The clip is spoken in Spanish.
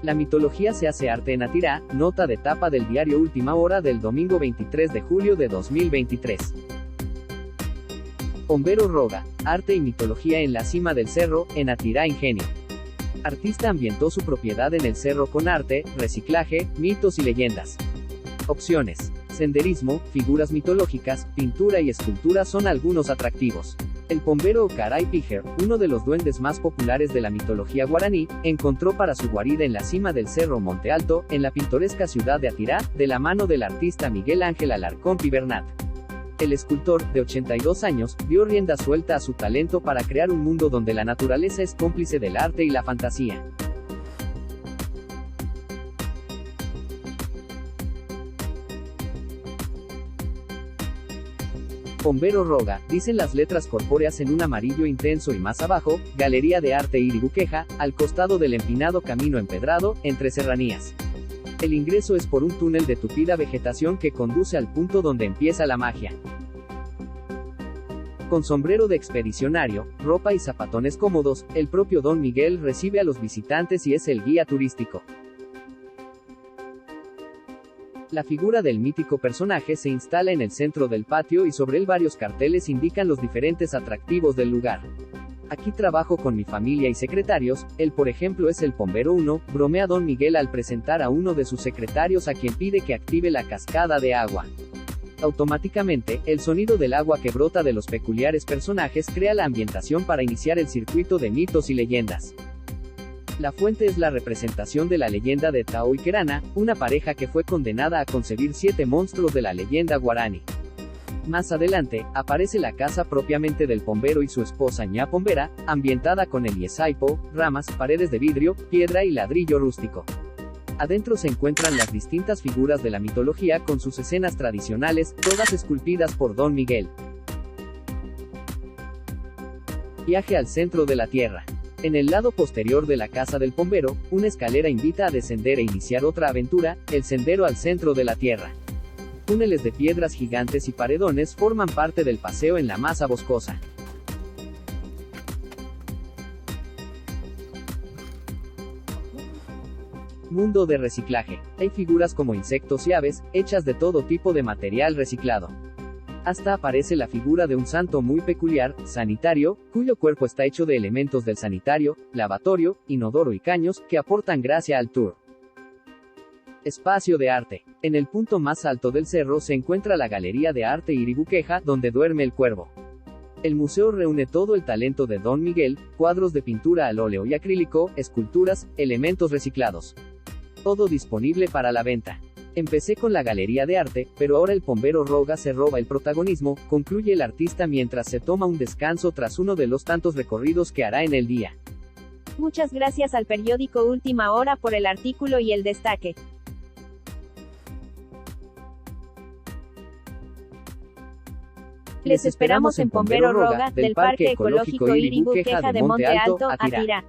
La mitología se hace arte en Atirá, nota de tapa del diario Última Hora del domingo 23 de julio de 2023. Pombero Roga, arte y mitología en la cima del cerro, en Atirá Ingenio. Artista ambientó su propiedad en el cerro con arte, reciclaje, mitos y leyendas. Opciones: senderismo, figuras mitológicas, pintura y escultura son algunos atractivos. El pombero o Caray-Pijer, uno de los duendes más populares de la mitología guaraní, encontró para su guarida en la cima del cerro Monte Alto, en la pintoresca ciudad de Atirá, de la mano del artista Miguel Ángel Alarcón Pibernat. El escultor, de 82 años, dio rienda suelta a su talento para crear un mundo donde la naturaleza es cómplice del arte y la fantasía. Pombero Roga, dicen las letras corpóreas en un amarillo intenso y más abajo, Galería de Arte Iribuqueja, al costado del empinado camino empedrado, entre serranías. El ingreso es por un túnel de tupida vegetación que conduce al punto donde empieza la magia. Con sombrero de expedicionario, ropa y zapatones cómodos, el propio Don Miguel recibe a los visitantes y es el guía turístico. La figura del mítico personaje se instala en el centro del patio y sobre él varios carteles indican los diferentes atractivos del lugar. Aquí trabajo con mi familia y secretarios, él por ejemplo es el Pombero 1, bromea Don Miguel al presentar a uno de sus secretarios a quien pide que active la cascada de agua. Automáticamente, el sonido del agua que brota de los peculiares personajes crea la ambientación para iniciar el circuito de mitos y leyendas. La fuente es la representación de la leyenda de Tao y Kerana, una pareja que fue condenada a concebir 7 monstruos de la leyenda guaraní. Más adelante, aparece la casa propiamente del pombero y su esposa Ña Pombera, ambientada con el yesaipo, ramas, paredes de vidrio, piedra y ladrillo rústico. Adentro se encuentran las distintas figuras de la mitología con sus escenas tradicionales, todas esculpidas por Don Miguel. Viaje al centro de la tierra. En el lado posterior de la casa del pombero, una escalera invita a descender e iniciar otra aventura, el sendero al centro de la tierra. Túneles de piedras gigantes y paredones forman parte del paseo en la masa boscosa. Mundo de reciclaje. Hay figuras como insectos y aves, hechas de todo tipo de material reciclado. Hasta aparece la figura de un santo muy peculiar, sanitario, cuyo cuerpo está hecho de elementos del sanitario, lavatorio, inodoro y caños, que aportan gracia al tour. Espacio de arte. En el punto más alto del cerro se encuentra la Galería de Arte Iribuqueja, donde duerme el cuervo. El museo reúne todo el talento de Don Miguel, cuadros de pintura al óleo y acrílico, esculturas, elementos reciclados. Todo disponible para la venta. Empecé con la Galería de Arte, pero ahora el Pombero Roga se roba el protagonismo, concluye el artista mientras se toma un descanso tras uno de los tantos recorridos que hará en el día. Muchas gracias al periódico Última Hora por el artículo y el destaque. Les esperamos en Pombero Roga, del Parque Ecológico Iribuqueja de Monte Alto, Atirá.